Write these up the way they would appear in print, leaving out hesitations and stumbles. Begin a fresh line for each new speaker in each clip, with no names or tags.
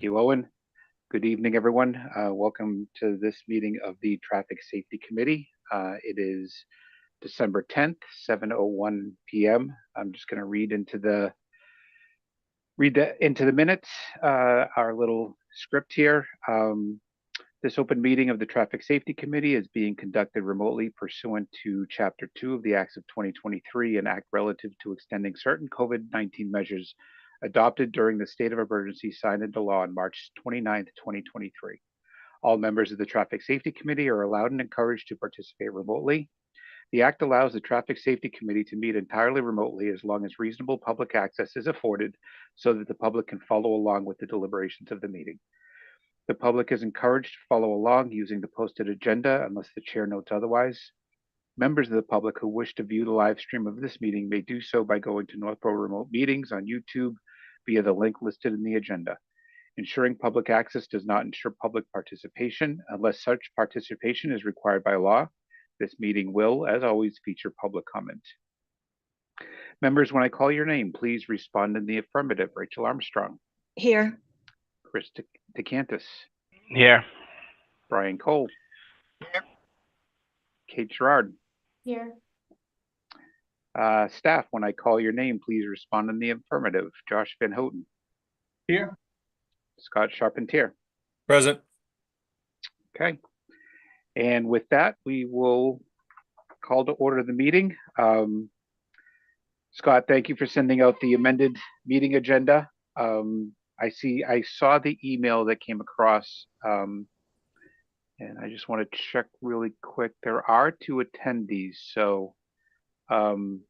You, Owen. Good evening, everyone. Welcome to this meeting of the Traffic Safety Committee. It is December 10th, 7:01 p.m. I'm just going to read into the minutes our little script here. This open meeting of the Traffic Safety Committee is being conducted remotely pursuant to Chapter 2 of the Acts of 2023, an act relative to extending certain COVID-19 measures adopted during the state of emergency signed into law on March 29th, 2023. All members of the Traffic Safety Committee are allowed and encouraged to participate remotely. The act allows the Traffic Safety Committee to meet entirely remotely as long as reasonable public access is afforded so that the public can follow along with the deliberations of the meeting. The public is encouraged to follow along using the posted agenda unless the chair notes otherwise. Members of the public who wish to view the live stream of this meeting may do so by going to Northborough Remote Meetings on YouTube via the link listed in the agenda. Ensuring public access does not ensure public participation unless such participation is required by law. This meeting will, as always, feature public comment. Members, when I call your name, please respond in the affirmative. Rachel Armstrong.
Here.
Chris DeCantis.
Here.
Brian Cole.
Here.
Kate Gerard.
Here.
Staff, when I call your name, please respond in the affirmative. Josh Van Houten.
Here.
Scott Charpentier.
Present.
Okay. And with that, we will call to order the meeting. Scott, thank you for sending out the amended meeting agenda. I saw the email that came across, and I just want to check really quick. There are 2 attendees, so, and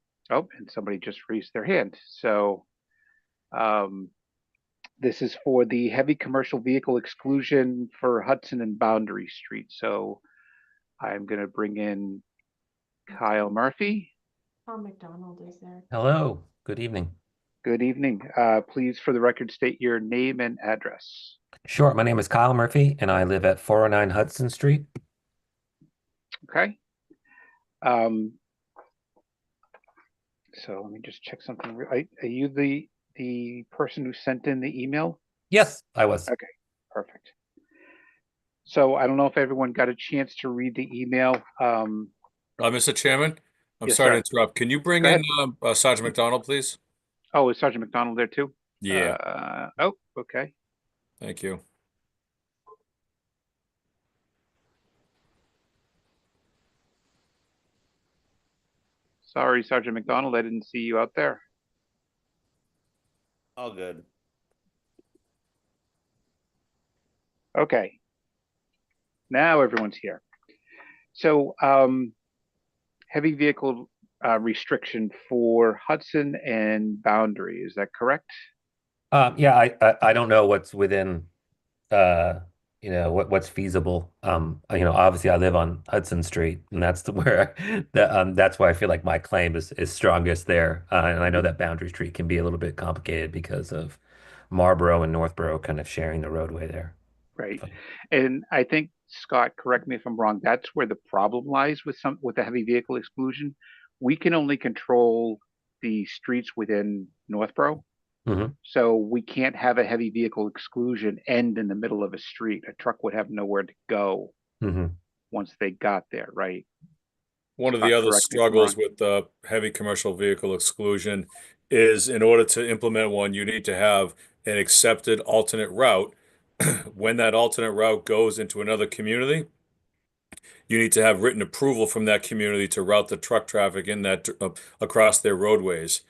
somebody just raised their hand. So this is for the heavy commercial vehicle exclusion for Hudson and Boundary Street. So I'm going to bring in Kyle Murphy.
Tom McDonald is there.
Hello, good evening.
Good evening. Please, for the record, state your name and address.
Sure, my name is Kyle Murphy and I live at 409 Hudson Street.
Okay. So let me just check something. Are you the person who sent in the email?
Yes, I was.
Okay, perfect. So I don't know if everyone got a chance to read the email.
Mr. Chairman, I'm
Yes,
sorry
sir.
to interrupt. Can you bring in Sergeant McDonald, please?
Oh, is Sergeant McDonald there too?
Yeah.
Okay.
Thank you.
Sorry, Sergeant McDonald, I didn't see you out there.
All good.
Okay. Now everyone's here. So heavy vehicle restriction for Hudson and Boundary, is that correct?
Yeah, I don't know what's within what's feasible. Obviously I live on Hudson Street and that's that's why I feel like my claim is strongest there. And I know that Boundary Street can be a little bit complicated because of Marlboro and Northborough kind of sharing the roadway there.
Right. And I think, Scott, correct me if I'm wrong, that's where the problem lies with the heavy vehicle exclusion. We can only control the streets within Northborough.
Mm-hmm.
So we can't have a heavy vehicle exclusion end in the middle of a street. A truck would have nowhere to go once they got there, right?
One of the other struggles with the heavy commercial vehicle exclusion is in order to implement one, you need to have an accepted alternate route. When that alternate route goes into another community, you need to have written approval from that community to route the truck traffic in that across their roadways.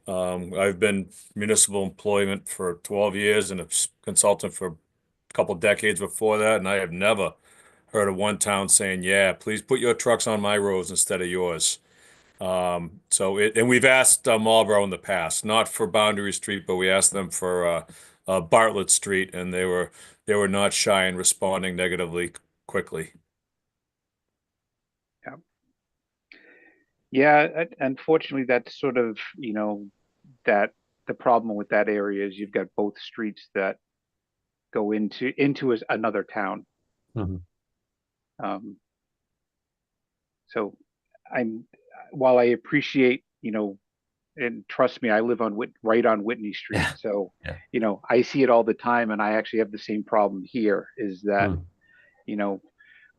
I've been municipal employment for 12 years and a consultant for a couple decades before that, and I have never heard of one town saying, "Yeah, please put your trucks on my roads instead of yours." And we've asked Marlboro in the past, not for Boundary Street, but we asked them for Bartlett Street, and they were not shy in responding negatively quickly.
Yeah, unfortunately, that's sort of, that the problem with that area is you've got both streets that go into another town. So while I appreciate, and trust me, I live on right on Whitney Street.
Yeah.
So,
Yeah.
I see it all the time, and I actually have the same problem here, is that,
Mm.
you know,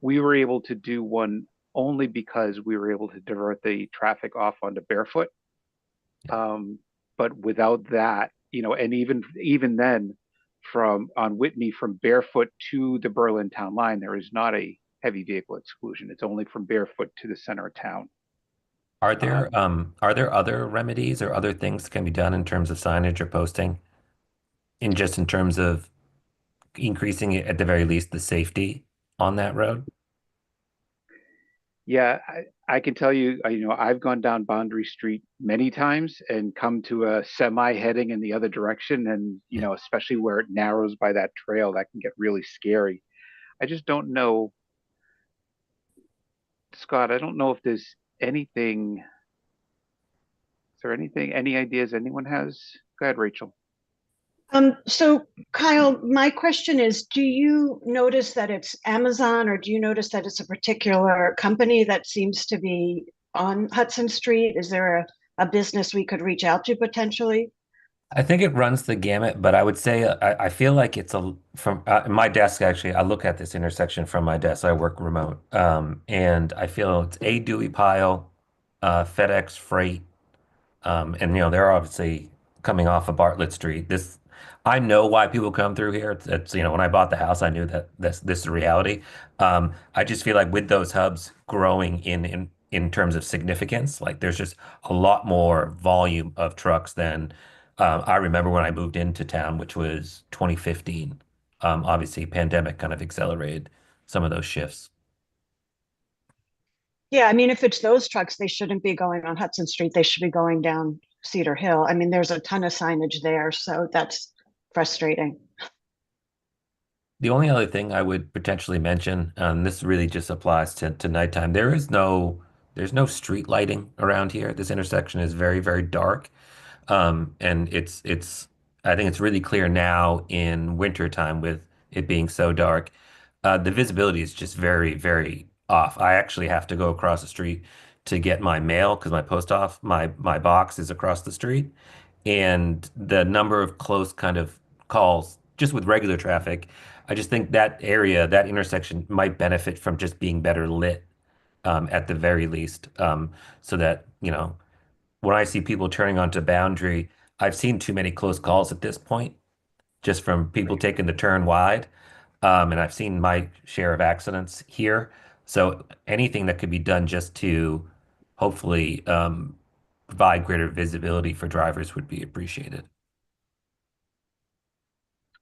we were able to do one only because we were able to divert the traffic off onto Barefoot. Um, but without that, and even then, from on Whitney from Barefoot to the Berlin town line, there is not a heavy vehicle exclusion. It's only from Barefoot to the center of town.
Are there other remedies or other things that can be done in terms of signage or posting, in terms of increasing it at the very least the safety on that road?
Yeah, I can tell you, I've gone down Boundary Street many times and come to a semi heading in the other direction. And,
Yeah.
especially where it narrows by that trail, that can get really scary. I just don't know, Scott, I don't know if there's anything, is there anything, any ideas anyone has? Go ahead, Rachel.
So Kyle, my question is, do you notice that it's Amazon, or do you notice that it's a particular company that seems to be on Hudson Street? Is there a business we could reach out to potentially?
I think it runs the gamut, but I would say I feel like it's from my desk. Actually, I look at this intersection from my desk. I work remote, and I feel it's a Dewey Pile, FedEx Freight, and they're obviously coming off of Bartlett Street. I know why people come through here. It's when I bought the house, I knew that this is a reality. I just feel like with those hubs growing in terms of significance, like there's just a lot more volume of trucks than I remember when I moved into town, which was 2015. Obviously, pandemic kind of accelerated some of those shifts.
Yeah, I mean, if it's those trucks, they shouldn't be going on Hudson Street. They should be going down Cedar Hill. I mean, there's a ton of signage there, so that's frustrating.
The only other thing I would potentially mention, and this really just applies to nighttime, there's no street lighting around here. This intersection is very, very dark. And I think it's really clear now in wintertime with it being so dark. The visibility is just very, very off. I actually have to go across the street to get my mail because my box is across the street. And the number of close kind of calls just with regular traffic, I just think that area, that intersection might benefit from just being better lit, at the very least. So that, when I see people turning onto Boundary, I've seen too many close calls at this point, just from people
Right.
taking the turn wide. And I've seen my share of accidents here. So anything that could be done just to hopefully provide greater visibility for drivers would be appreciated.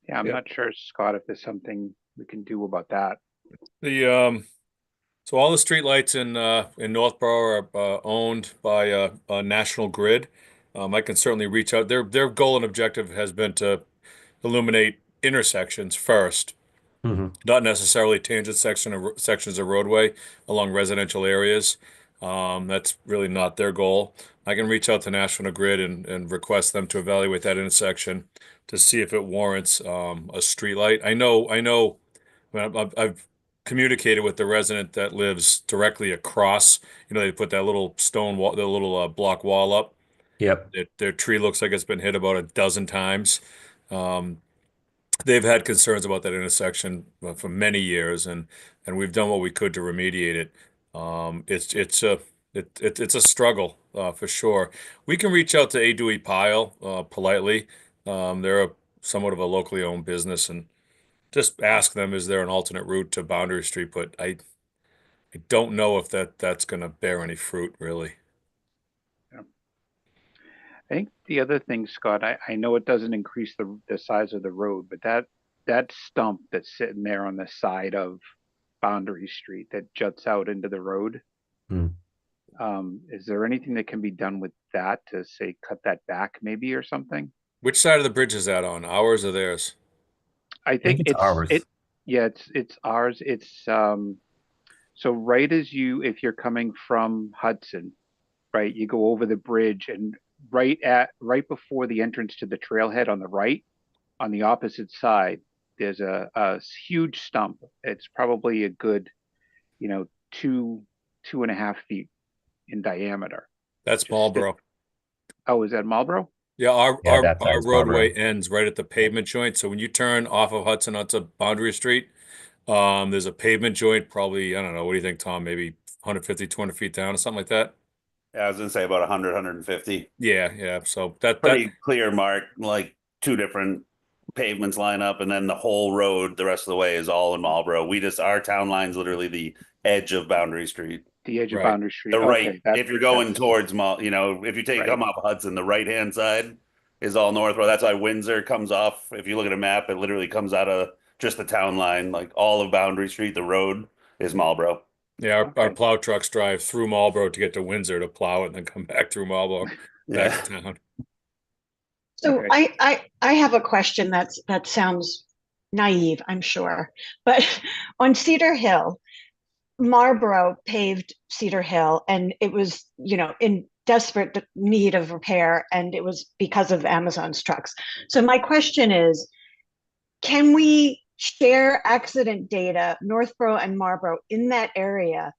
Yeah, I'm
Yeah.
not sure, Scott, if there's something we can do about that.
So all the streetlights in Northborough are owned by National Grid. I can certainly reach out. Their goal and objective has been to illuminate intersections first,
Hmm.
not necessarily tangent sections of roadway along residential areas. That's really not their goal. I can reach out to National Grid and request them to evaluate that intersection to see if it warrants a streetlight. I know. I've communicated with the resident that lives directly across. They put that little stone wall, the little block wall up.
Yep.
Their tree looks like it's been hit about a dozen times. Um, they've had concerns about that intersection for many years, and we've done what we could to remediate it. It's a struggle for sure. We can reach out to A. Dewey Pile politely. They're somewhat of a locally owned business, and just ask them, is there an alternate route to Boundary Street? But I don't know if that's going to bear any fruit, really.
Yeah. I think the other thing, Scott, I know it doesn't increase the size of the road, but that stump that's sitting there on the side of Boundary Street that juts out into the road,
Mm.
is there anything that can be done with that to say cut that back maybe or something?
Which side of the bridge is that on? Ours or theirs?
I
I think
think
it's ours.
yeah, it's ours. It's so right as if you're coming from Hudson, right, you go over the bridge and right before the entrance to the trailhead on the right, on the opposite side, there's a huge stump. It's probably a good, 2.5 feet in diameter.
That's
Just stick.
Marlboro.
Oh, is that Marlboro?
Yeah, our
Yeah,
our
that
our
side's
roadway
Marlboro.
ends right at the pavement joint. So when you turn off of Hudson onto Boundary Street, there's a pavement joint, probably, I don't know, what do you think, Tom? Maybe 150, 200 feet down or something like that.
Yeah, I was gonna say about 100, 150.
Yeah, yeah. So that
Pretty clear mark, like two different pavements line up, and then the whole road, the rest of the way is all in Marlboro. Our town line's literally the edge of Boundary Street.
The edge of
right.
Boundary Street.
The right,
Okay, that
if you're going
that's
towards if you take
right.
come off Hudson, the right hand side is all Northborough. That's why Windsor comes off. If you look at a map, it literally comes out of just the town line, like all of Boundary Street. The road is Marlboro.
Yeah, our
Okay.
plow trucks drive through Marlboro to get to Windsor to plow it and then come back through Marlboro back
Yeah.
to town.
So
Okay.
I have a question that sounds naive, I'm sure. But on Cedar Hill, Marlboro paved Cedar Hill and it was, in desperate need of repair, and it was because of Amazon's trucks. So my question is, can we share accident data, Northborough and Marlboro, in that area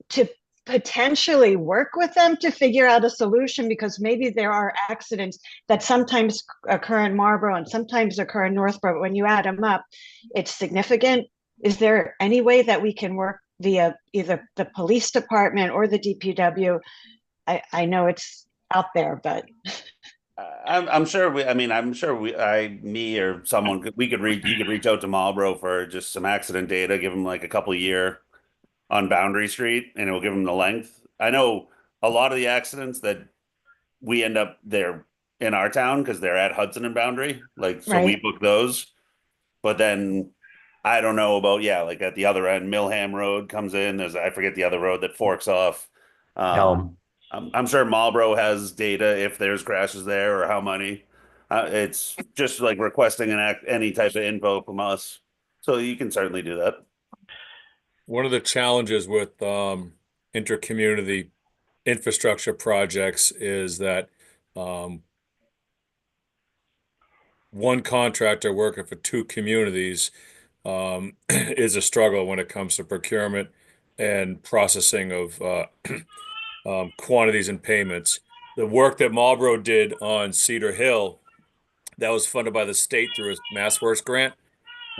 to potentially work with them to figure out a solution? Because maybe there are accidents that sometimes occur in Marlboro and sometimes occur in Northborough, but when you add them up, it's significant. Is there any way that we can work via either the police department or the DPW? I know it's out there, but
I'm sure I'm sure me or someone you could reach out to Marlboro for just some accident data, give them like a couple year on Boundary Street, and it will give them the length. I know a lot of the accidents that we end up there in our town because they're at Hudson and Boundary, like so we
right.
book those. But then I don't know about like at the other end, Millham Road comes in. There's I forget the other road that forks off.
Elm.
I'm sure Marlboro has data if there's crashes there or how many. It's just like requesting any type of info from us, so you can certainly do that.
One of the challenges with intercommunity infrastructure projects is that um, one contractor working for two communities is a struggle when it comes to procurement and processing of quantities and payments. The work that Marlboro did on Cedar Hill, that was funded by the state through a MassWorks grant.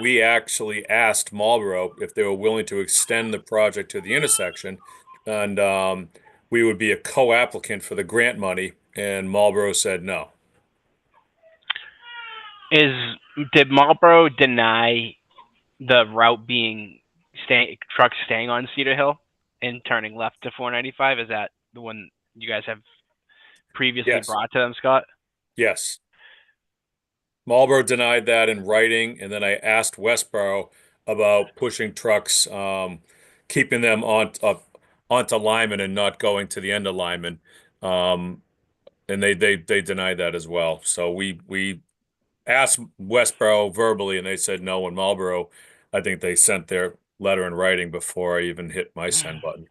We actually asked Marlboro if they were willing to extend the project to the intersection, and we would be a co-applicant for the grant money, and Marlboro said no.
Is did Marlboro deny the route being trucks staying on Cedar Hill and turning left to 495? Is that the one you guys have previously
Yes,
brought to them, Scott?
yes. Marlboro denied that in writing, and then I asked Westboro about pushing trucks, keeping them onto Lyman and not going to the end of Lyman. Um, and they denied that as well. So we asked Westboro verbally, and they said no. And Marlboro, I think they sent their letter in writing before I even hit my send button.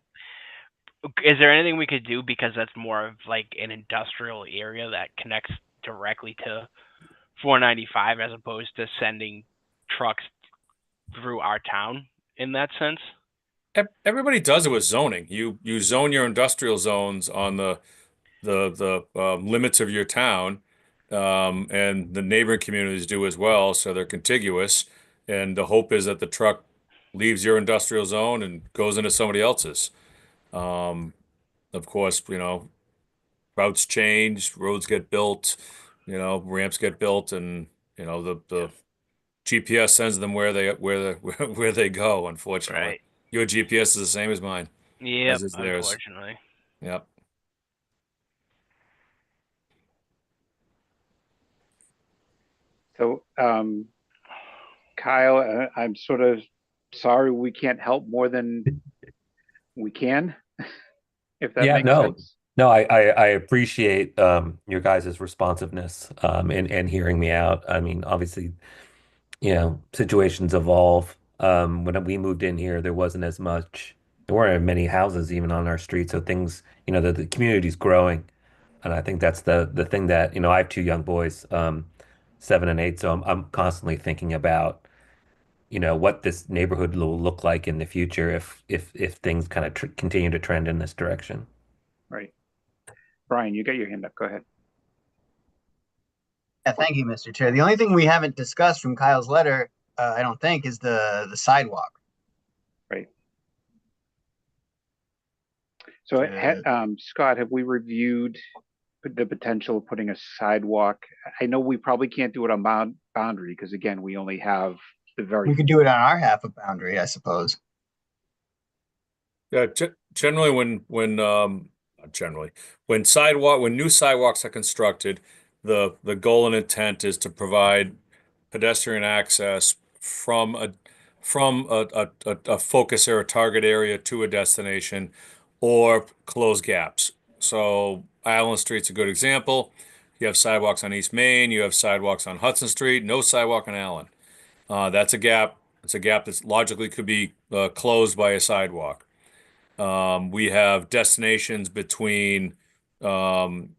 Is there anything we could do, because that's more of like an industrial area that connects directly to 495 as opposed to sending trucks through our town in that sense?
Everybody does it with zoning. You zone your industrial zones on the limits of your town, and the neighboring communities do as well, so they're contiguous. And the hope is that the truck leaves your industrial zone and goes into somebody else's. Um, of course, routes change, roads get built, ramps get built, and the GPS sends them where they go. Unfortunately,
Right.
your GPS is the same as mine,
Yep,
as is theirs.
unfortunately.
Yep.
So, Kyle, I'm sort of sorry we can't help more than we can, if that
Yeah,
makes
no,
sense.
no, I appreciate your guys' responsiveness and hearing me out. I mean, obviously, situations evolve. When we moved in here, there weren't many houses even on our street, so things, the community's growing, and I think that's the thing that, I have two young boys, 7 and 8, so I'm constantly thinking about, what this neighborhood will look like in the future if things kind of tr continue to trend in this direction.
Right. Brian, you got your hand up. Go ahead.
Yeah, thank you, Mr. Chair. The only thing we haven't discussed from Kyle's letter, I don't think, is the sidewalk.
Right. So, Scott, have we reviewed the potential of putting a sidewalk? I know we probably can't do it on boundary because again, we only have the very.
We could do it on our half of boundary, I suppose.
Yeah, generally when not generally when new sidewalks are constructed, the goal and intent is to provide pedestrian access from a focus or a target area to a destination, or close gaps. So Allen Street's a good example. You have sidewalks on East Main, you have sidewalks on Hudson Street, no sidewalk on Allen. That's a gap. It's a gap that logically could be closed by a sidewalk. We have destinations between um,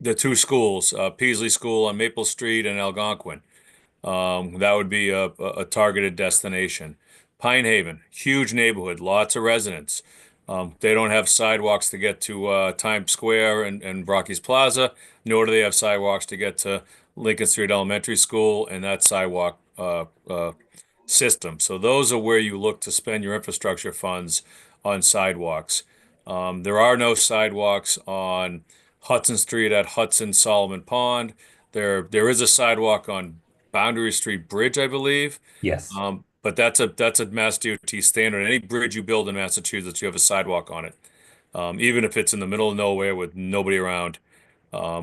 the two schools, Peasley School on Maple Street and Algonquin. That would be a targeted destination. Pine Haven, huge neighborhood, lots of residents. They don't have sidewalks to get to Times Square and Brocky's Plaza, nor do they have sidewalks to get to Lincoln Street Elementary School and that sidewalk system. So those are where you look to spend your infrastructure funds on sidewalks. There are no sidewalks on Hudson Street at Hudson Solomon Pond. There is a sidewalk on Boundary Street Bridge, I believe.
Yes.
But that's a Mass DOT standard. Any bridge you build in Massachusetts, you have a sidewalk on it, even if it's in the middle of nowhere with nobody around.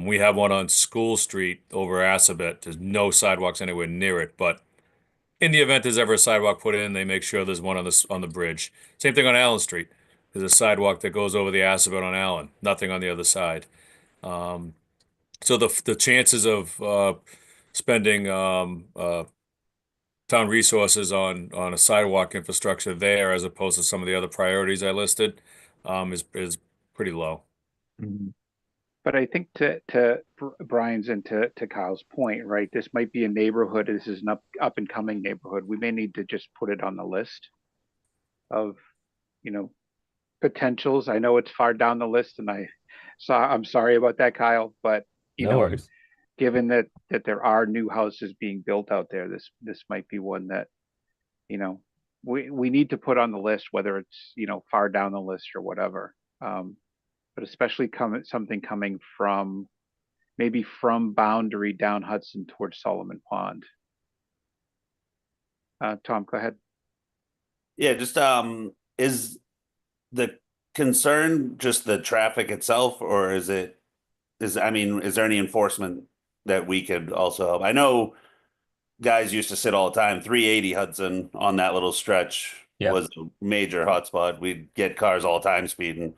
We have one on School Street over Assabet. There's no sidewalks anywhere near it, but in the event there's ever a sidewalk put in, they make sure there's one on the bridge. Same thing on Allen Street. There's a sidewalk that goes over the Assabet on Allen. Nothing on the other side. So the chances of spending town resources on a sidewalk infrastructure there, as opposed to some of the other priorities I listed, is pretty low.
Mhm.
But I think to Brian's and to Kyle's point, right? This might be a neighborhood. This is an up and coming neighborhood. We may need to just put it on the list of, you know, potentials. I know it's far down the list, and I'm sorry about that, Kyle. But you
No
know,
worries.
given that there are new houses being built out there, this might be one that, you know, we need to put on the list, whether it's, you know, far down the list or whatever. But especially something coming from maybe from Boundary down Hudson towards Solomon Pond. Tom, go ahead.
Yeah, just is the concern just the traffic itself, or is I mean, is there any enforcement that we could also help? I know guys used to sit all the time. 380 Hudson on that little stretch
Yeah.
was a major hotspot. We'd get cars all the time speeding.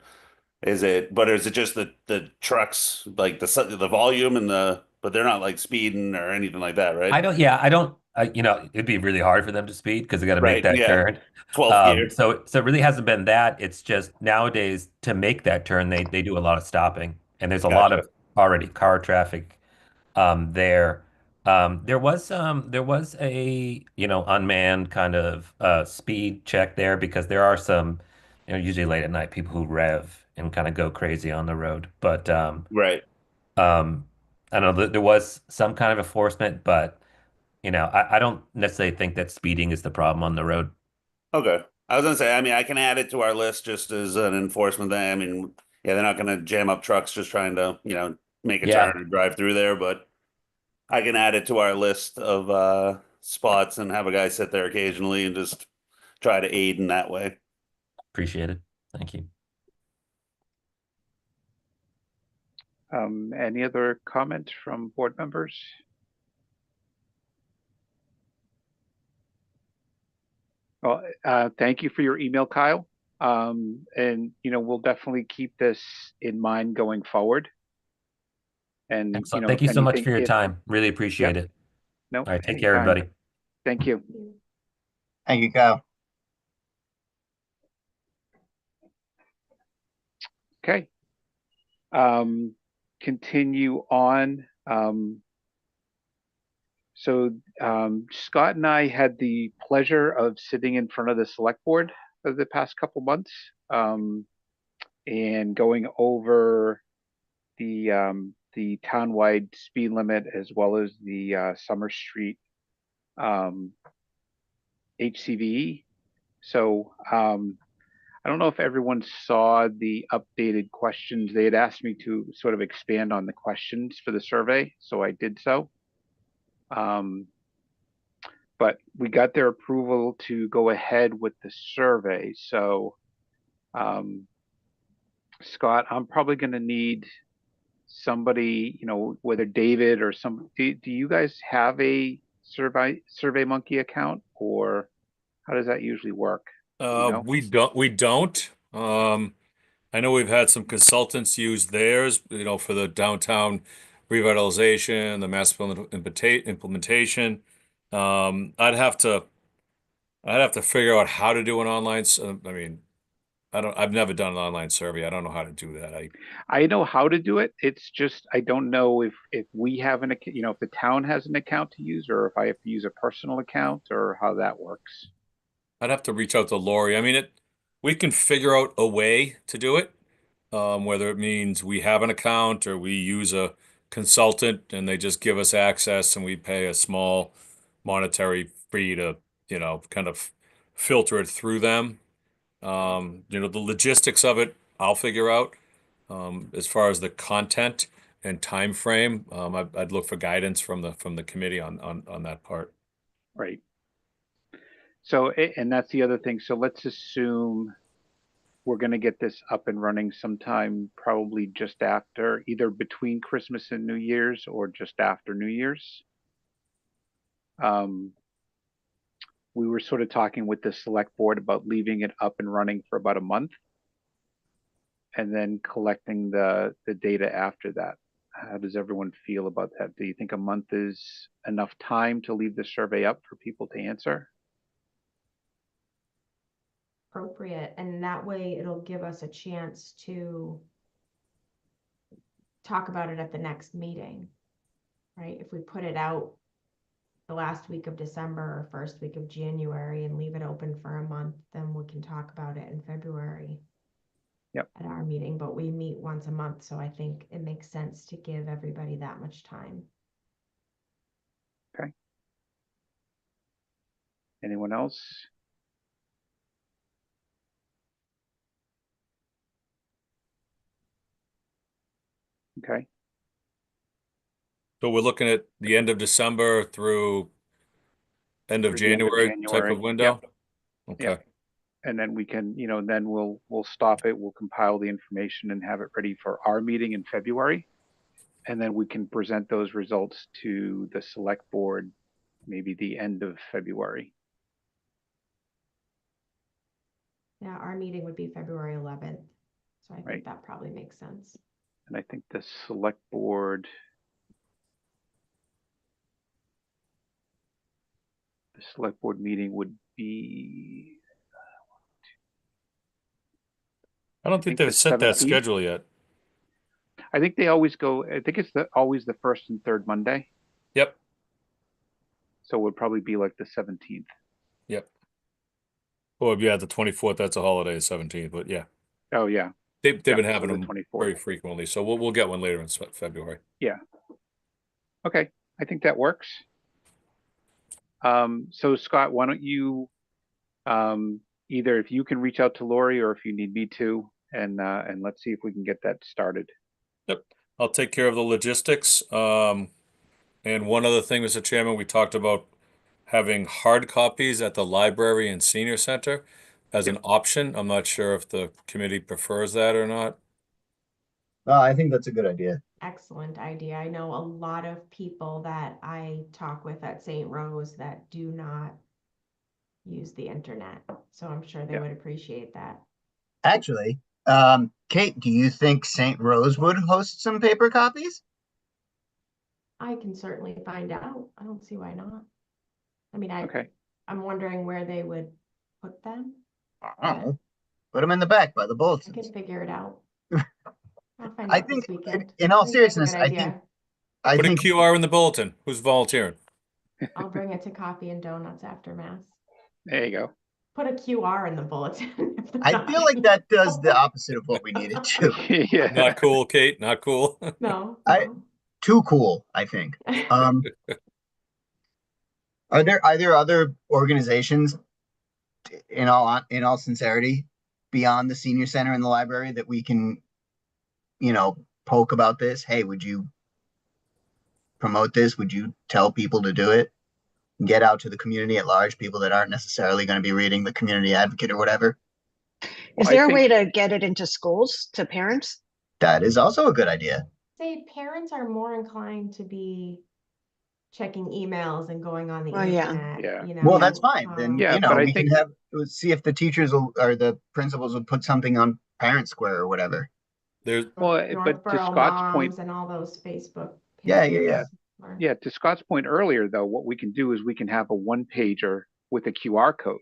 Is it just the trucks, like the volume and but they're not like speeding or anything like that, right?
I don't, you know, it'd be really hard for them to speed because they got to make
Right.
that
Yeah.
turn.
12th gear.
So it really hasn't been that. It's just nowadays to make that turn, they do a lot of stopping, and there's a lot
Gotcha.
of already car traffic there. There was a, you know, unmanned kind of speed check there because there are some, you know, usually late at night people who rev and kind of go crazy on the road. But
Right.
um, I don't know, there was some kind of enforcement, but you know, I don't necessarily think that speeding is the problem on the road.
Okay. I was gonna say, I mean, I can add it to our list just as an enforcement thing. I mean, yeah, they're not gonna jam up trucks just trying to, make a
Yeah,
turn and drive through there, but I can add it to our list of spots and have a guy sit there occasionally and just try to aid in that way.
appreciate it. Thank you.
Any other comments from board members? Well, thank you for your email, Kyle. And you know, we'll definitely keep this in mind going forward. And you
Excellent.
know,
Thank
if
you so much
anything,
for your
if
time. Really appreciate
yep,
it.
no,
All right, take care,
anytime.
everybody.
Thank you.
Thank you, Kyle.
Okay. Continue on. Scott and I had the pleasure of sitting in front of the select board for the past couple months, and going over the the townwide speed limit as well as the Summer Street HCV. So I don't know if everyone saw the updated questions. They had asked me to sort of expand on the questions for the survey, so I did so. But we got their approval to go ahead with the survey. So Scott, I'm probably going to need somebody, whether David or some, do you guys have a Survey Monkey account, or how does that usually work?
We don't. I know we've had some consultants use theirs, for the downtown revitalization, the master plan implementation. I'd have to figure out how to do an online. I mean, I've never done an online survey. I don't know how to do that.
I know how to do it. It's just I don't know if we have an account, if the town has an account to use, or if I have to use a personal account, or how that works.
I'd have to reach out to Lori. I mean, we can figure out a way to do it, whether it means we have an account or we use a consultant and they just give us access and we pay a small monetary fee to, kind of filter it through them. The logistics of it, I'll figure out. As far as the content and time frame, I'd look for guidance from the committee on that part.
Right. So, and that's the other thing. So let's assume we're going to get this up and running sometime, probably just after, either between Christmas and New Year's or just after New Year's. We were sort of talking with the select board about leaving it up and running for about a month and then collecting the data after that. How does everyone feel about that? Do you think a month is enough time to leave the survey up for people to answer?
Appropriate, and that way it'll give us a chance to talk about it at the next meeting, right? If we put it out the last week of December or first week of January and leave it open for a month, then we can talk about it in February.
Yep.
At our meeting, but we meet once a month, so I think it makes sense to give everybody that much time.
Okay. Anyone else? Okay.
So we're looking at the end of December through end of January type of window?
Yep.
Okay.
Yep. And then we can, then we'll stop it. We'll compile the information and have it ready for our meeting in February. And then we can present those results to the select board, maybe the end of February.
Yeah, our meeting would be February 11th. So I think
Right.
that probably makes sense.
And I think the select board, meeting would be,
I don't think they've set that
17th.
schedule yet.
I think they always go, I think it's always the first and third Monday.
Yep.
So it would probably be like the 17th.
Yep. Or yeah, the 24th, that's a holiday, 17th, but yeah.
Oh yeah.
They've
Yeah,
been
so
having
the
them
24th.
very frequently. So we'll get one later in February.
Yeah. Okay. I think that works. So Scott, why don't you, either if you can reach out to Lori or if you need me to, and let's see if we can get that started.
Yep. I'll take care of the logistics. And one other thing, Mr. Chairman, we talked about having hard copies at the library and senior center as an option. I'm not sure if the committee prefers that or not.
I think that's a good idea.
Excellent idea. I know a lot of people that I talk with at St. Rose that do not use the internet. So I'm sure they would appreciate that.
Actually, Kate, do you think St. Rose would host some paper copies?
I can certainly find out. I don't see why not. I mean,
Okay.
I'm wondering where they would put them.
I don't know. Put them in the back by the
I
bulletins.
can figure it out. I'll find
I
out
think,
this weekend.
in all
I think that's a
seriousness,
good
I
idea.
Put a
think
QR in the bulletin. Who's volunteering?
I'll bring it to coffee and donuts after mass.
There you go.
put a QR in the bulletin. if they're
I
not
feel like that does the
using
opposite of what we needed to.
Yeah.
Not cool, Kate, not cool.
No,
I-
no.
Too cool, I think. Are there other organizations, in all sincerity, beyond the senior center and the library that we can, poke about this? Hey, would you promote this? Would you tell people to do it? Get out to the community at large, people that aren't necessarily going to be reading the Community Advocate or whatever.
Is
Well,
there
I
a
think
way to get it into schools to parents?
That is also a good idea.
Say parents are more inclined to be checking emails and going on the
Well, yeah.
internet.
Yeah.
You know,
Well, that's fine. Then,
Yeah, but I
we can
think
see if the teachers or the principals will put something on Parent Square or whatever.
There's
Well, but to
Northborough
Scott's point,
moms and all those Facebook
Yeah,
pages.
yeah.
or-
yeah, to Scott's point earlier, though, what we can do is we can have a one-pager with a QR code,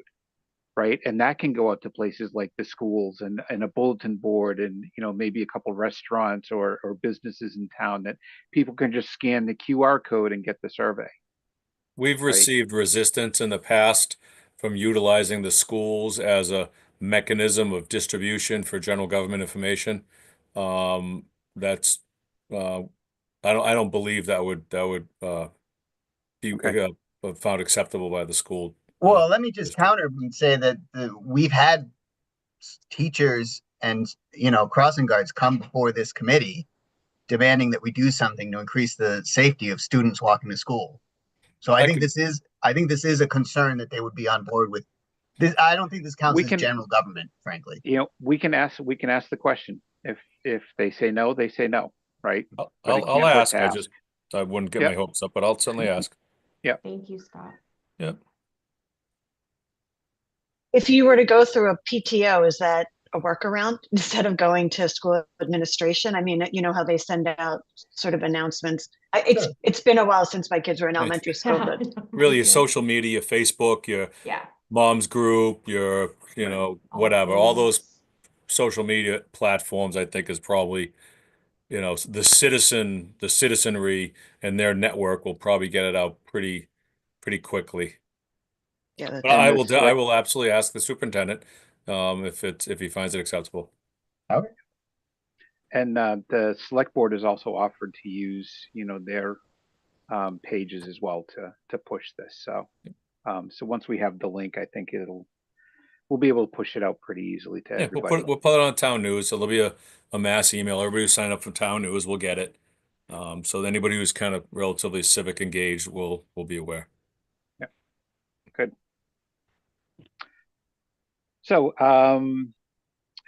right? And that can go out to places like the schools and a bulletin board and, maybe a couple restaurants or businesses in town that people can just scan the QR code and get the survey.
We've
Right.
received resistance in the past from utilizing the schools as a mechanism of distribution for general government information. That's I don't believe that would be
Okay.
found acceptable by the school.
Well, let me just
district.
counter and say that we've had teachers and crossing guards come before this committee demanding that we do something to increase the safety of students walking to school. So I think this is a concern that they would be on board with. This, I don't think this counts
We
as
can-
general government, frankly.
We can ask the question. If they say no, they say no, right? But it
I'll
can't hurt
ask.
to
I wouldn't get
Yep.
my hopes up, but I'll certainly ask.
Thank you, Scott.
Yep.
If you were to go through a PTO, is that a workaround instead of going to school administration? I mean, you know how they send out sort of announcements. It's been a while since my kids were in elementary school, but
Really, your social media, Facebook, your
Yeah.
mom's group, your, whatever, all those
things.
social media platforms, I think is probably, the citizenry and their network will probably get it out pretty quickly.
yeah,
But I will absolutely ask the superintendent, if he finds it acceptable.
Okay.
And the select board has also offered to use, their pages as well to push this. So, so once we have the link, I think we'll be able to push it out pretty easily to
Yeah,
everybody.
we'll put it on town news. So there'll be a mass email. Everybody who sign up for town news will get it. So anybody who's kind of relatively civic engaged will be aware.
Yeah, good. So,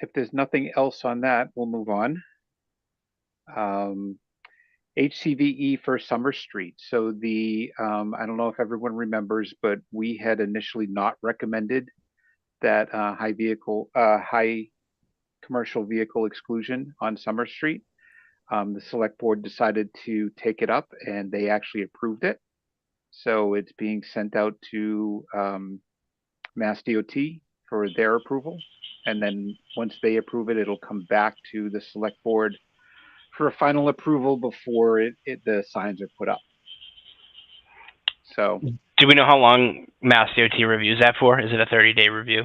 if there's nothing else on that, we'll move on. HCVE for Summer Street. So I don't know if everyone remembers, but we had initially not recommended that high commercial vehicle exclusion on Summer Street. The select board decided to take it up and they actually approved it. So it's being sent out to Mass DOT for their approval. And then once they approve it, it'll come back to the select board for a final approval before the signs are put up. So,
Do we know how long Mass DOT reviews that for? Is it a 30-day review?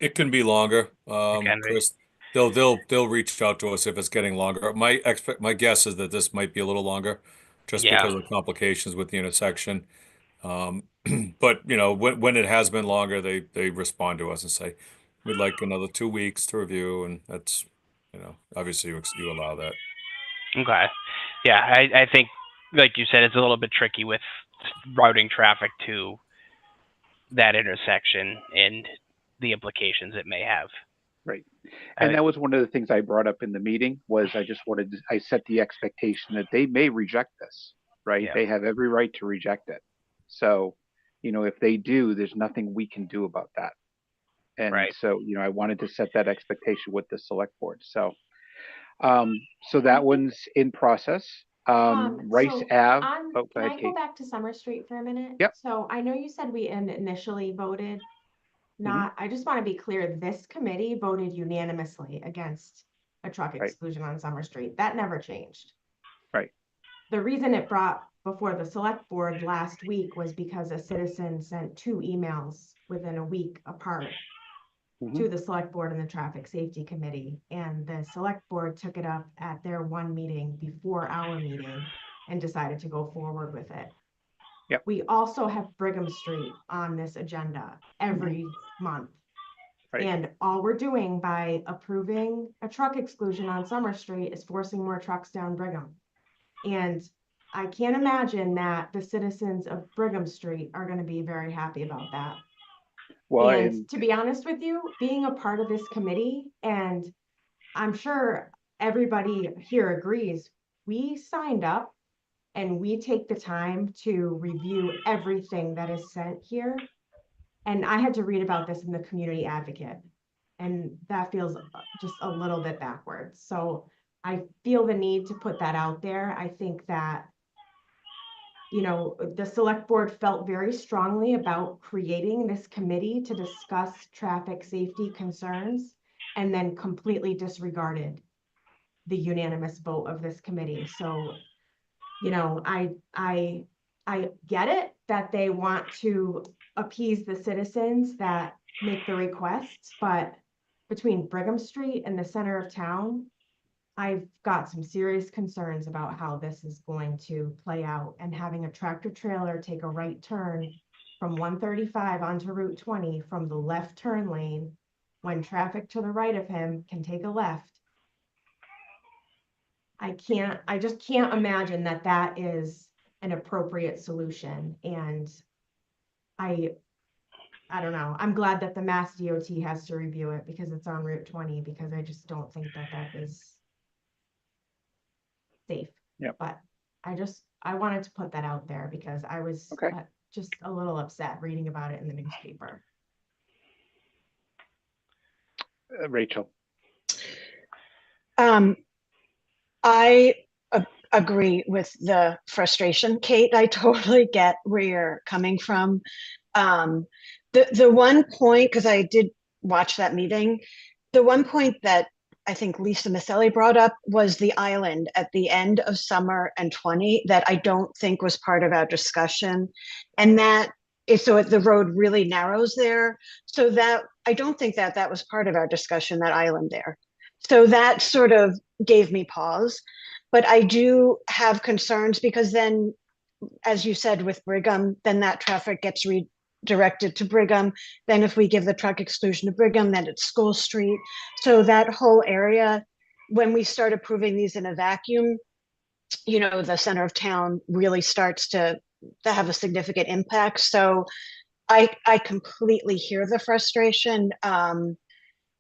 It can be longer.
can be.
Chris, they'll reach out to us if it's getting longer. My guess is that this might be a little longer, just
Yeah.
because of complications with the intersection. But when it has been longer, they respond to us and say, we'd like another 2 weeks to review, and that's, obviously you allow that.
Okay. Yeah, I think, like you said, it's a little bit tricky with routing traffic to that intersection and the implications it may have.
right. And that was one of the things I brought up in the meeting was I set the expectation that they may reject this, right?
Yeah.
They have every right to reject it. So, if they do, there's nothing we can do about that. And
Right.
so, I wanted to set that expectation with the select board. So, so that one's in process. Rice
So
Ave.
can
Go ahead,
I go
Kate.
back to Summer Street for a minute?
Yep.
So I know you said we initially voted I just want to be clear, this committee voted unanimously against a truck
Right.
exclusion on Summer Street. That never changed.
Right.
The reason it brought before the select board last week was because a citizen sent 2 emails within a week apart to the select board and the traffic safety committee. And the select board took it up at their one meeting before our meeting and decided to go forward with it.
Yep.
We also have Brigham Street on this agenda every month.
Right.
And all we're doing by approving a truck exclusion on Summer Street is forcing more trucks down Brigham. And I can't imagine that the citizens of Brigham Street are going to be very happy about that.
Well,
And to be honest with you, being a part of this committee, and I'm sure everybody here agrees, we signed up and we take the time to review everything that is sent here. And I had to read about this in the Community Advocate, and that feels just a little bit backwards. So I feel the need to put that out there. I think that, you know, the select board felt very strongly about creating this committee to discuss traffic safety concerns and then completely disregarded the unanimous vote of this committee. So, you know, I get it that they want to appease the citizens that make the requests, but between Brigham Street and the center of town, I've got some serious concerns about how this is going to play out, and having a tractor trailer take a right turn from 135 onto Route 20 from the left turn lane when traffic to the right of him can take a left. I just can't imagine that that is an appropriate solution. And I don't know. I'm glad that the Mass DOT has to review it because it's on Route 20, because I just don't think that that is safe.
Yep.
But I wanted to put that out there because I was just a little upset reading about it in the newspaper.
Rachel.
I agree with the frustration, Kate. I totally get where you're coming from. The one point, because I did watch that meeting, the one point that I think Lisa Maselli brought up was the island at the end of Summer and 20 that I don't think was part of our discussion. And that is, so the road really narrows there. So that, I don't think that that was part of our discussion, that island there. So that sort of gave me pause. But I do have concerns because then, as you said, with Brigham, then that traffic gets redirected to Brigham. Then if we give the truck exclusion to Brigham, then it's School Street. So that whole area, when we start approving these in a vacuum, you know, the center of town really starts to have a significant impact. So I completely hear the frustration.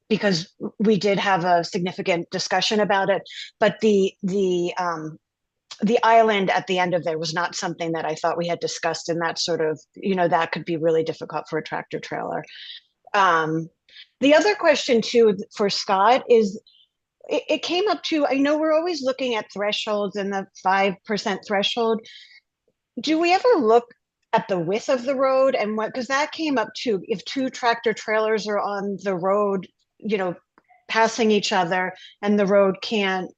Because we did have a significant discussion about it, but the island at the end of there was not something that I thought we had discussed, and that sort of, you know, that could be really difficult for a tractor trailer. The other question too for Scott is, it came up to, I know we're always looking at thresholds and the 5% threshold. Do we ever look at the width of the road and what, because that came up too, if 2 tractor trailers are on the road, you know, passing each other and the road can't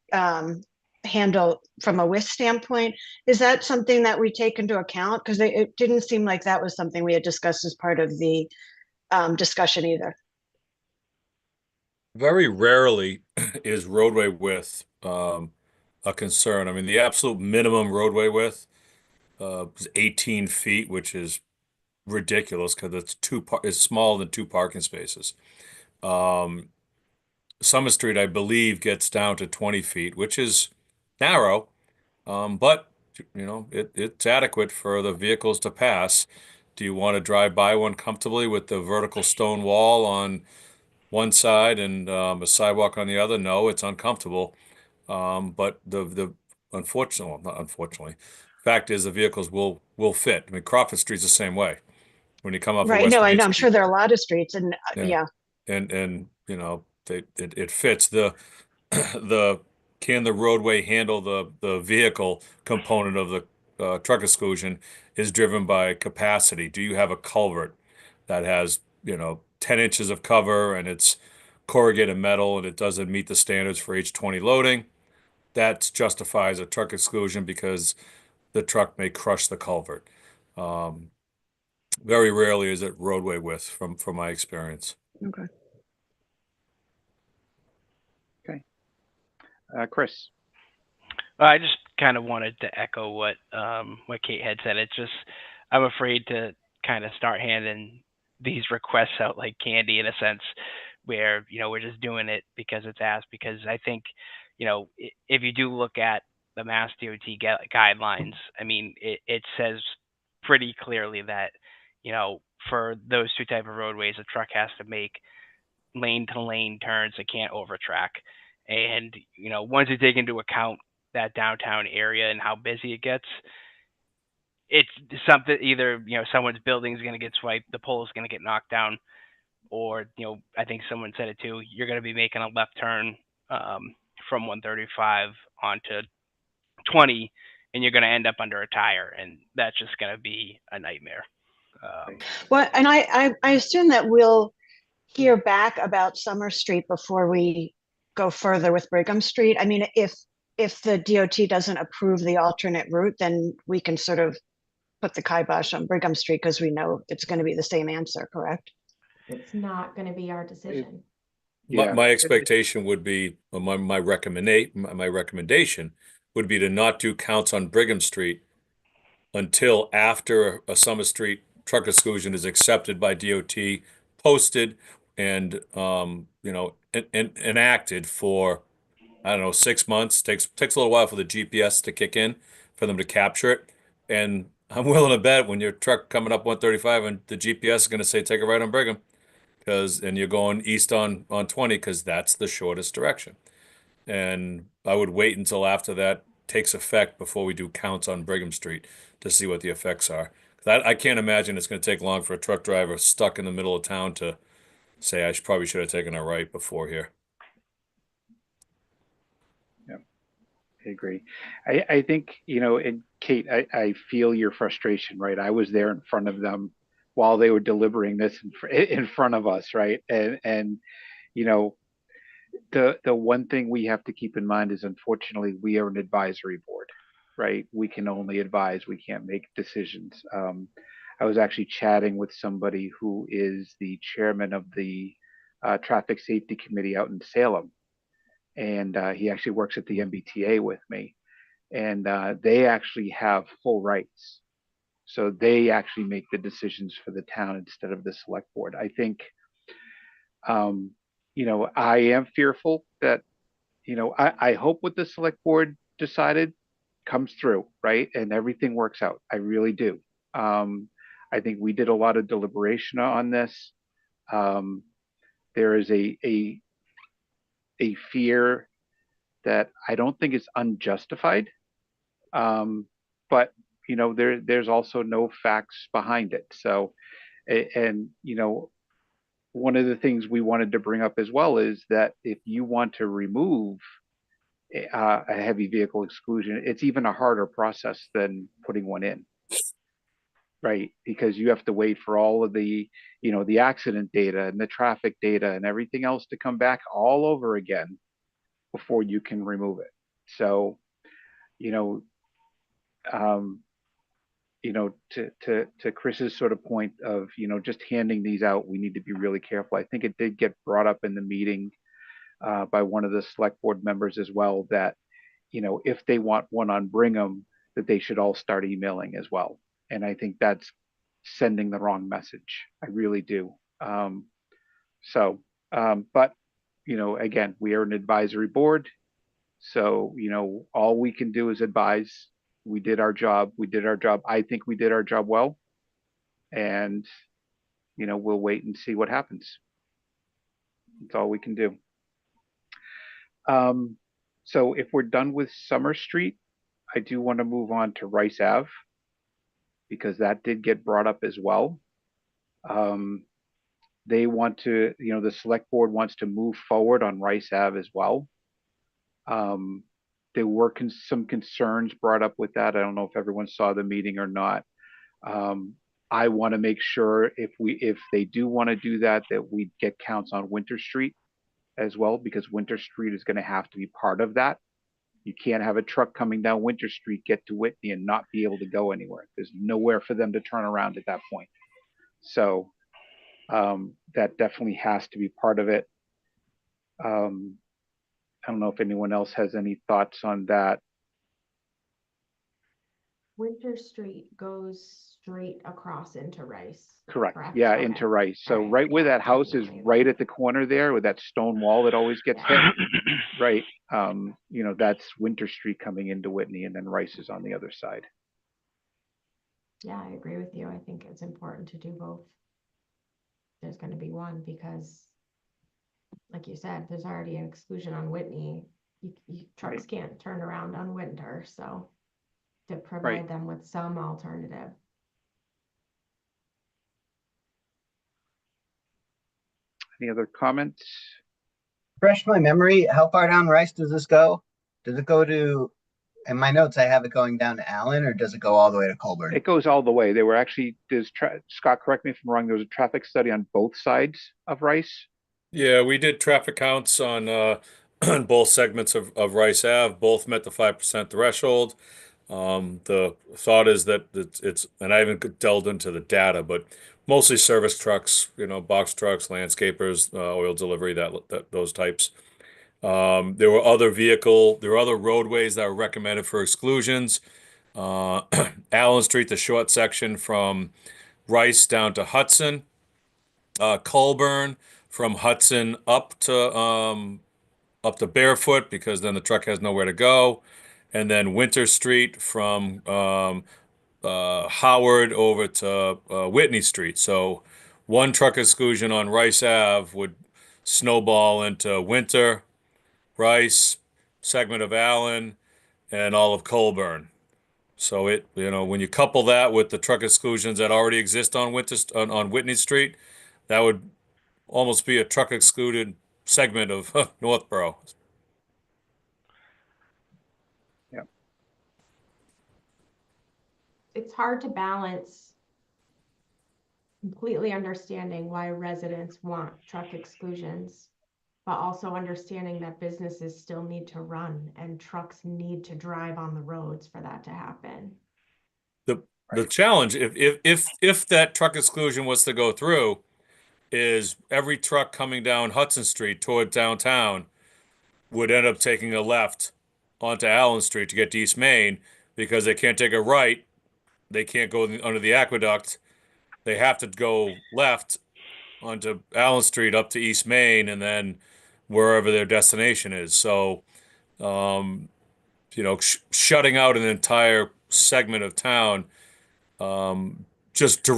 handle from a width standpoint, is that something that we take into account? Because it didn't seem like that was something we had discussed as part of the discussion either.
Very rarely is roadway width a concern. I mean, the absolute minimum roadway width is 18 feet, which is ridiculous because it's smaller than 2 parking spaces. Summer Street, I believe, gets down to 20 feet, which is narrow, but you know, it's adequate for the vehicles to pass. Do you want to drive by one comfortably with the vertical stone wall on one side and a sidewalk on the other? No, it's uncomfortable. But the unfortunately, well, not unfortunately, fact is the vehicles will fit. I mean, Crawford Street's the same way. When you come off of
Right.
West
No, I
Main
know. I'm
Street,
sure there are a lot of streets, and yeah.
and you know, it fits. The can the roadway handle the vehicle component of the truck exclusion is driven by capacity. Do you have a culvert that has, you know, 10 inches of cover and it's corrugated metal and it doesn't meet the standards for H20 loading? That justifies a truck exclusion because the truck may crush the culvert. Very rarely is it roadway width from my experience.
Okay.
Chris.
I just kind of wanted to echo what Kate had said. It's just I'm afraid to kind of start handing these requests out like candy in a sense, where we're just doing it because it's asked. Because I think if you do look at the Mass DOT guidelines, I mean it says pretty clearly that for those two type of roadways, a truck has to make lane to lane turns. It can't overtrack. And once you take into account that downtown area and how busy it gets, it's something either someone's building is going to get swiped, the pole is going to get knocked down, or I think someone said it too. You're going to be making a left turn from 135 onto 20, and you're going to end up under a tire, and that's just going to be a nightmare.
Well, and I assume that we'll hear back about Summer Street before we go further with Brigham Street. I mean, if the DOT doesn't approve the alternate route, then we can sort of put the kibosh on Brigham Street because we know it's going to be the same answer, correct?
It's not going to be our decision.
My expectation would be, my recommendation would be to not do counts on Brigham Street until after a Summer Street truck exclusion is accepted by DOT, posted, and enacted for, I don't know, 6 months. Takes a little while for the GPS to kick in, for them to capture it. And I'm willing to bet when your truck coming up 135 and the GPS is going to say take a right on Brigham, and you're going east on 20 because that's the shortest direction. And I would wait until after that takes effect before we do counts on Brigham Street to see what the effects are. I can't imagine it's going to take long for a truck driver stuck in the middle of town to say, probably should have taken a right before here.
Yeah, I agree. I think, and Kate, I feel your frustration, right? I was there in front of them while they were deliberating this in front of us, right? And the one thing we have to keep in mind is, unfortunately, we are an advisory board, right? We can only advise, we can't make decisions. I was actually chatting with somebody who is the chairman of the traffic safety committee out in Salem, and he actually works at the MBTA with me, and they actually have full rights. So they actually make the decisions for the town instead of the select board. I think, I am fearful that, I hope what the select board decided comes through, right? And everything works out. I really do. I think we did a lot of deliberation on this. There is a fear that I don't think is unjustified. But there's also no facts behind it. So, and one of the things we wanted to bring up as well is that if you want to remove a heavy vehicle exclusion, it's even a harder process than putting one in, right? Because you have to wait for all of the, the accident data and the traffic data and everything else to come back all over again before you can remove it. So, to Chris's sort of point of, just handing these out, we need to be really careful. I think it did get brought up in the meeting by one of the select board members as well, that, if they want one on Brigham, that they should all start emailing as well. And I think that's sending the wrong message. I really do. But, again, we are an advisory board. So, all we can do is advise. We did our job. I think we did our job well. And, we'll wait and see what happens. That's all we can do. So if we're done with Summer Street, I do want to move on to Rice Ave, because that did get brought up as well. They want to, the select board wants to move forward on Rice Ave as well. There were some concerns brought up with that. I don't know if everyone saw the meeting or not. I want to make sure if they do want to do that we get counts on Winter Street as well, because Winter Street is going to have to be part of that. You can't have a truck coming down Winter Street, get to Whitney and not be able to go anywhere. There's nowhere for them to turn around at that point. So that definitely has to be part of it. I don't know if anyone else has any thoughts on that.
Winter Street goes straight across into Rice.
Correct.
Correct?
Yeah,
Okay.
into Rice. So
All
right where
yeah,
that house is,
definitely.
right at the corner there, with that stone wall that always gets hit. Right. You know, that's Winter Street coming into Whitney, and then Rice is on the other side.
Yeah, I agree with you. I think it's important to do both. There's going to be one because, like you said, there's already an exclusion on Whitney. Trucks can't turn around on Winter, so to provide them with some alternative.
Any other comments?
Refresh my memory. How far down Rice does this go? Does it go to, in my notes, I have it going down to Allen, or does it go all the way to Colburn?
It goes all the way. They were actually, Scott, correct me if I'm wrong, there was a traffic study on both sides of Rice.
Yeah, we did traffic counts on on both segments of Rice Ave. Both met the 5% threshold. The thought is that it's, and I haven't delved into the data, but mostly service trucks, you know, box trucks, landscapers, oil delivery, that those types. There were other roadways that were recommended for exclusions. Allen Street, the short section from Rice down to Hudson. Colburn from Hudson up to Barefoot, because then the truck has nowhere to go. And then Winter Street from Howard over to Whitney Street. So one truck exclusion on Rice Ave would snowball into Winter, Rice, segment of Allen, and all of Colburn. So it, you know, when you couple that with the truck exclusions that already exist on on Whitney Street, that would almost be a truck excluded segment of Northborough.
Yeah.
It's hard to balance completely understanding why residents want truck exclusions, but also understanding that businesses still need to run and trucks need to drive on the roads for that to happen.
The challenge, if that truck exclusion was to go through, is every truck coming down Hudson Street toward downtown would end up taking a left onto Allen Street to get to East Main, because they can't take a right. They can't go under the aqueduct. They have to go left onto Allen Street up to East Main and then wherever their destination is. So, you know, shutting out an entire segment of town just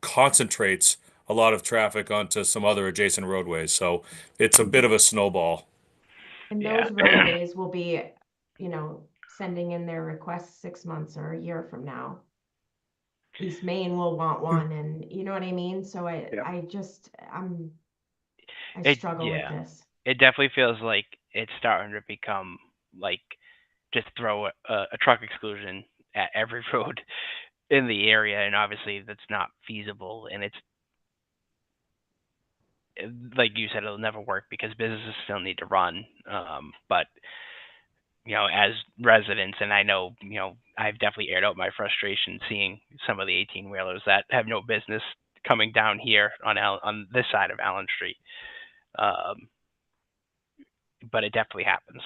concentrates a lot of traffic onto some other adjacent roadways. So it's a bit of a snowball.
And those roadways will be, you know, sending in their requests 6 months or a year from now. East Main will want one, and you know what I mean? So I struggle with this.
It definitely feels like it's starting to become like just throw a truck exclusion at every road in the area, and obviously that's not feasible, and it's like you said, it'll never work because businesses still need to run. But you know, as residents, and I know, you know, I've definitely aired out my frustration seeing some of the 18-wheelers that have no business coming down here on this side of Allen Street. But it definitely happens.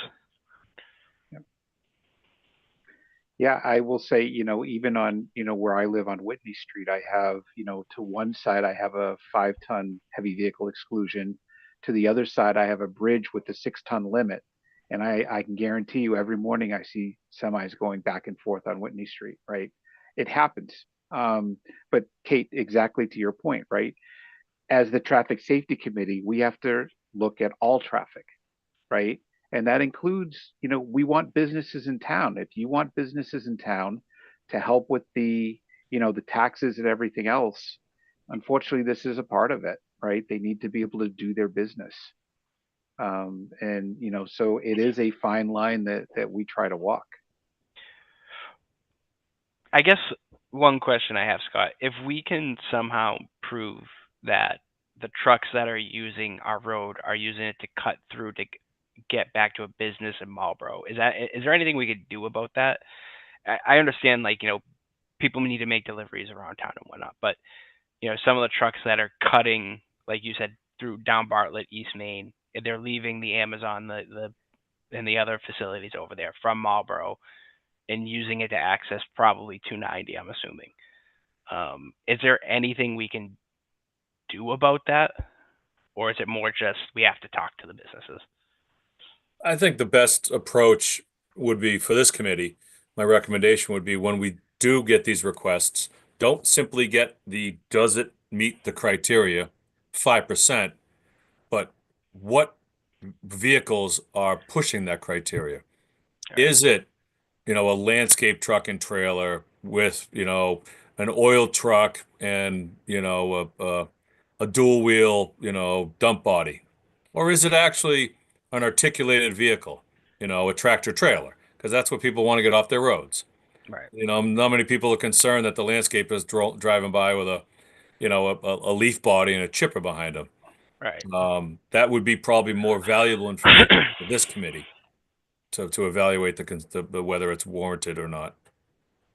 Yeah, I will say, you know, even on, you know, where I live on Whitney Street, I have, you know, to one side, I have a 5-ton heavy vehicle exclusion. To the other side, I have a bridge with a 6-ton limit. And I can guarantee you every morning I see semis going back and forth on Whitney Street, right? It happens. But Kate, exactly to your point, right? As the Traffic Safety Committee, we have to look at all traffic, right? And that includes, you know, we want businesses in town. If you want businesses in town to help with the, you know, the taxes and everything else, unfortunately, this is a part of it, right? They need to be able to do their business. And, you know, so it is a fine line that we try to walk.
I guess one question I have, Scott, if we can somehow prove that the trucks that are using our road are using it to cut through to get back to a business in Marlboro. Is there anything we could do about that? I understand, like, people need to make deliveries around town and whatnot, but some of the trucks that are cutting, like you said, through down Bartlett, East Main, they're leaving the Amazon, and the other facilities over there from Marlboro and using it to access probably 290, I'm assuming. Is there anything we can do about that? Or is it more just we have to talk to the businesses?
I think the best approach would be for this committee, my recommendation would be when we do get these requests, don't simply get the does it meet the criteria 5%, but what vehicles are pushing that criteria? Is it, a landscape truck and trailer with, an oil truck and, a dual wheel, dump body? Or is it actually an articulated vehicle, a tractor trailer? Because that's what people want to get off their roads.
Right.
Not many people are concerned that the landscape is driving by with a leaf body and a chipper behind them.
Right.
That would be probably more valuable information for this committee to evaluate the whether it's warranted or not.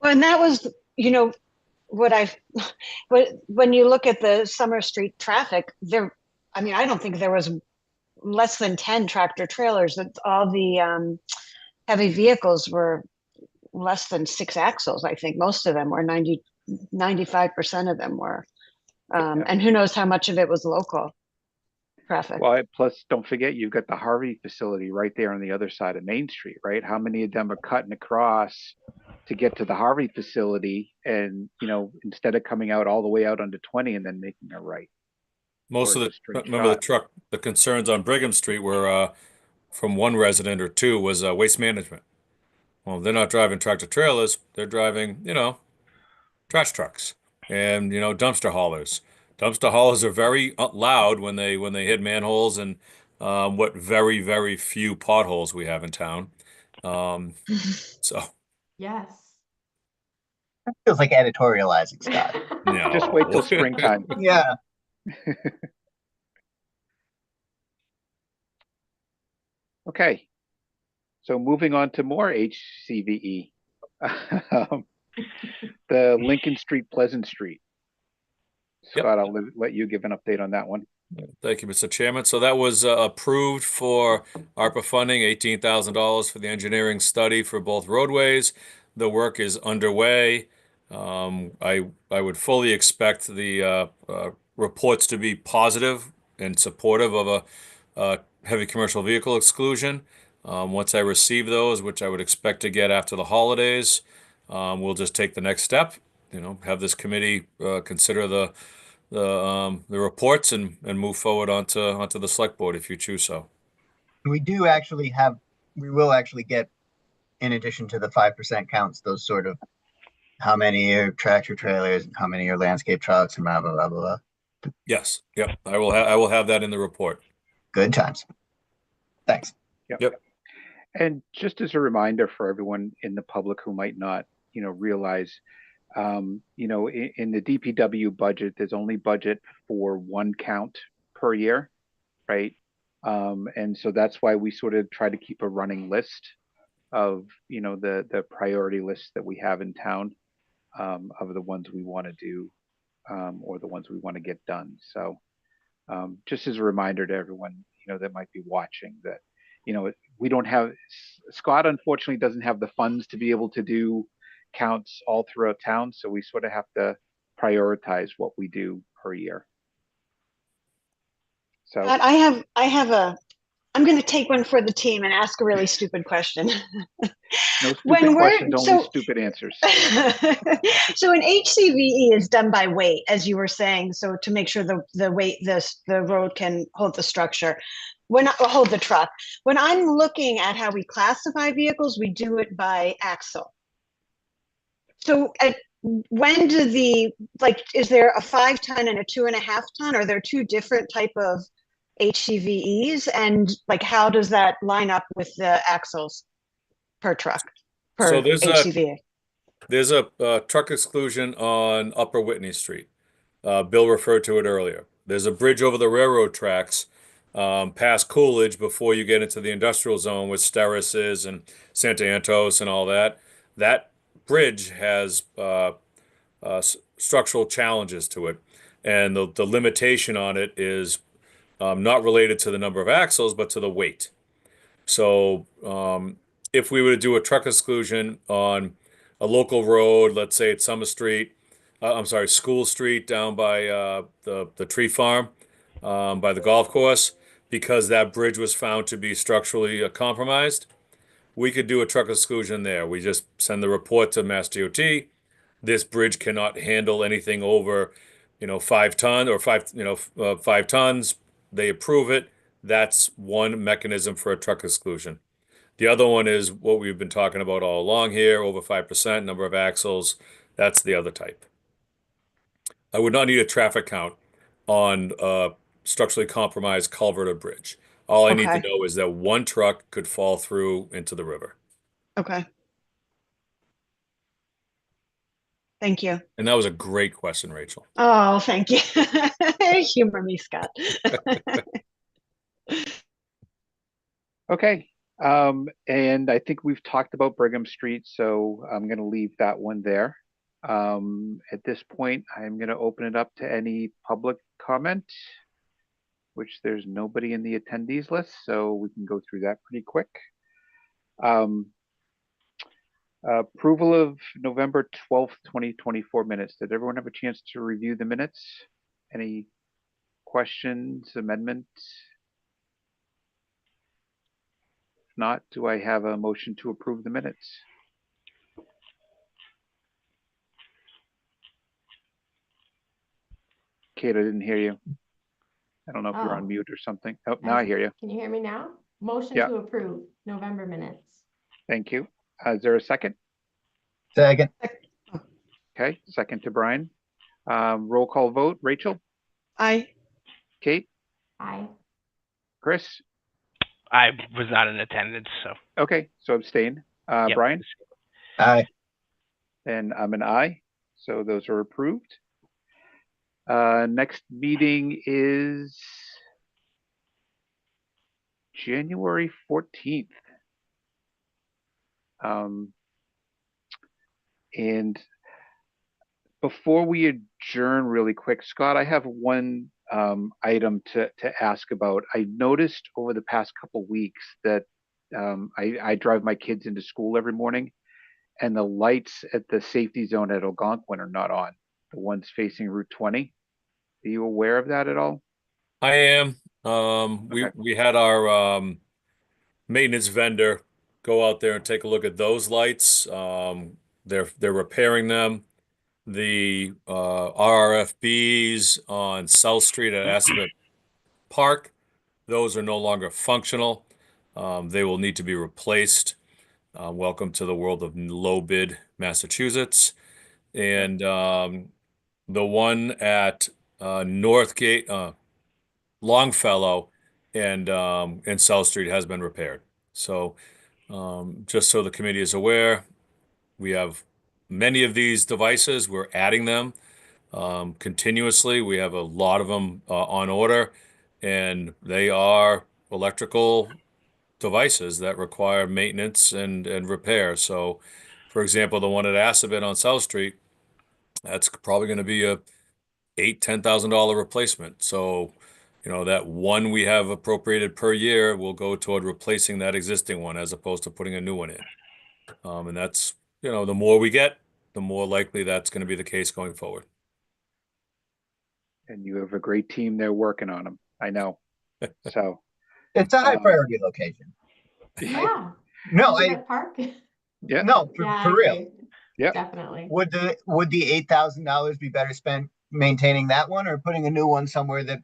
Well, and that was, what when you look at the Summer Street traffic there, I don't think there was less than 10 tractor trailers. That all the heavy vehicles were less than 6 axles. I think most of them were 95% of them were. And who knows how much of it was local traffic.
Well, plus don't forget, you've got the Harvey facility right there on the other side of Main Street, right? How many of them are cutting across to get to the Harvey facility and, instead of coming out all the way out onto 20 and then making a right?
Most of the concerns on Brigham Street were from one resident or two was waste management. Well, they're not driving tractor trailers, they're driving, trash trucks and, dumpster haulers. Dumpster haulers are very loud when they hit manholes and what very, very few potholes we have in town. So
Yes.
That feels like editorializing, Scott.
no.
Just wait till springtime.
Yeah.
Okay. So moving on to more HCVE. The Lincoln Street, Pleasant Street. Scott, I'll let you give an update on that one.
Thank you, Mr. Chairman. So that was approved for ARPA funding, $18,000 for the engineering study for both roadways. The work is underway. I would fully expect the reports to be positive and supportive of a heavy commercial vehicle exclusion. Once I receive those, which I would expect to get after the holidays, we'll just take the next step. Have this committee consider the reports and move forward onto the select board if you choose so.
We will actually get, in addition to the 5% counts, those sort of how many are tractor trailers and how many are landscape trucks and blah blah blah blah.
Yes. Yep. I will have that in the report.
Good times. Thanks.
Yep.
And just as a reminder for everyone in the public who might not, realize, in the DPW budget, there's only budget for one count per year, right? And so that's why we sort of try to keep a running list of, the priority list that we have in town, of the ones we want to do, or the ones we want to get done. So just as a reminder to everyone, that might be watching that, we don't have, Scott unfortunately doesn't have the funds to be able to do counts all throughout town. So we sort of have to prioritize what we do per year. So
I'm going to take one for the team and ask a really stupid question.
No stupid questions, only stupid answers.
So an HCVE is done by weight, as you were saying. So to make sure the weight, the road can hold the structure, hold the truck. When I'm looking at how we classify vehicles, we do it by axle. So when do is there a 5-ton and a 2.5 ton? Are there two different type of HCVEs, and how does that line up with the axles per truck per HCVE?
There's a truck exclusion on Upper Whitney Street. Bill referred to it earlier. There's a bridge over the railroad tracks past Coolidge before you get into the industrial zone with Steris is and Santa Antos and all that. That bridge has structural challenges to it, and the limitation on it is not related to the number of axles, but to the weight. So if we were to do a truck exclusion on a local road, let's say it's Summer Street, I'm sorry, School Street down by the tree farm, by the golf course, because that bridge was found to be structurally compromised, we could do a truck exclusion there. We just send the report to Mass DOT. This bridge cannot handle anything over, 5 ton or 5 tons. They approve it. That's one mechanism for a truck exclusion. The other one is what we've been talking about all along here, over 5% number of axles. That's the other type. I would not need a traffic count on a structurally compromised culvert or bridge. All I need to
Okay.
know is that one truck could fall through into the river.
Okay. Thank you.
And that was a great question, Rachel.
Oh, thank you. Humor me, Scott.
Okay. And I think we've talked about Brigham Street, so I'm going to leave that one there. At this point, I'm going to open it up to any public comment, which there's nobody in the attendees list, so we can go through that pretty quick. Approval of November 12th, 2024 minutes. Did everyone have a chance to review the minutes? Any questions, amendments? If not, do I have a motion to approve the minutes? Kate, I didn't hear you. I don't know if you're on mute or something. Oh, now I hear you.
Can you hear me now? Motion
Yeah.
to approve November minutes.
Thank you. Is there a second?
Second.
Okay, second to Brian. Roll call vote. Rachel?
Aye.
Kate?
Aye.
Chris?
I was not in attendance, so.
Okay, so abstain.
Yep.
Brian?
Aye.
And I'm an aye, so those are approved. Next meeting is January 14th. And before we adjourn really quick, Scott, I have one item to ask about. I noticed over the past couple weeks that I drive my kids into school every morning, and the lights at the safety zone at Algonquin are not on, the ones facing Route 20. Are you aware of that at all?
I am.
Okay.
We had our maintenance vendor go out there and take a look at those lights. They're repairing them. The RRFBs on South Street at Assabet Park, those are no longer functional. They will need to be replaced. Welcome to the world of low bid Massachusetts. And the one at Northgate, Longfellow, and South Street has been repaired. So just so the committee is aware, we have many of these devices. We're adding them continuously. We have a lot of them on order, and they are electrical devices that require maintenance and repair. So, for example, the one at Assabet on South Street, that's probably going to be a $10,000 replacement. So, that one we have appropriated per year will go toward replacing that existing one as opposed to putting a new one in. And that's, the more we get, the more likely that's going to be the case going forward.
And you have a great team there working on them. I know. So
It's a high priority location.
Yeah.
No,
Assabet Park.
yeah.
No,
Yeah,
for
I
real.
agree.
Yeah.
Definitely.
Would the $8,000 be better spent maintaining that one or putting a new one somewhere that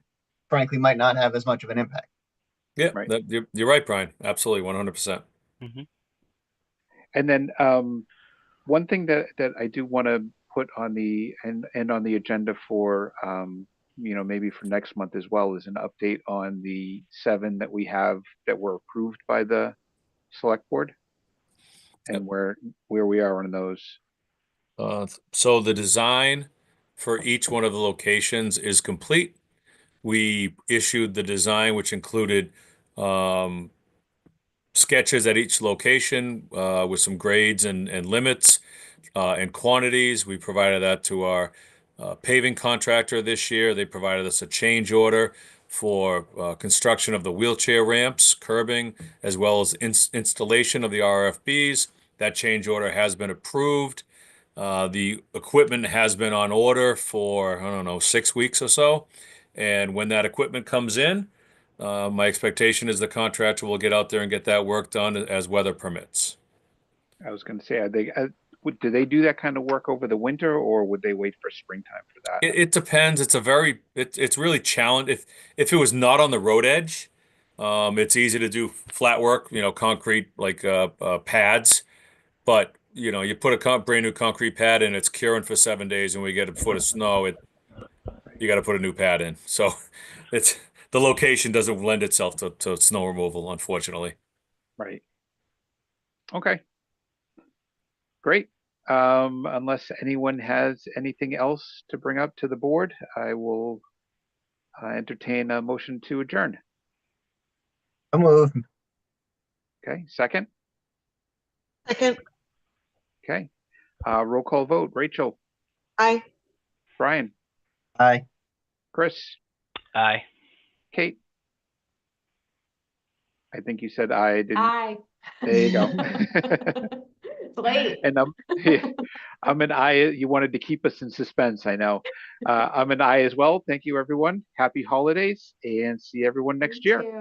frankly might not have as much of an impact?
Yeah,
Right.
You're right, Brian. Absolutely, 100%.
Mm-hmm.
And then one thing that I do want to put on the and on the agenda for maybe for next month as well is an update on the 7 that we have that were approved by the select board and where we are on those.
So the design for each one of the locations is complete. We issued the design, which included sketches at each location with some grades and limits and quantities. We provided that to our paving contractor this year. They provided us a change order for construction of the wheelchair ramps, curbing, as well as installation of the RFBs. That change order has been approved. The equipment has been on order for, I don't know, 6 weeks or so. And when that equipment comes in, my expectation is the contractor will get out there and get that work done as weather permits.
I was going to say, do they do that kind of work over the winter, or would they wait for springtime for that?
It depends. It's really challenging. If it was not on the road edge, it's easy to do flat work, concrete like pads. But you put a brand new concrete pad in, it's curing for 7 days, and we get a foot of snow. You got to put a new pad in. So it's the location doesn't lend itself to snow removal, unfortunately.
Right. Okay. Great. Unless anyone has anything else to bring up to the board, I will entertain a motion to adjourn.
I'll move.
Okay. Second.
Second.
Okay. Roll call vote. Rachel.
Aye.
Brian.
Aye.
Chris.
Aye.
Kate. I think you said aye. Didn't.
Aye.
There you go.
It's late.
And I'm an aye. You wanted to keep us in suspense, I know. I'm an aye as well. Thank you, everyone. Happy holidays, and see everyone next year.
You too.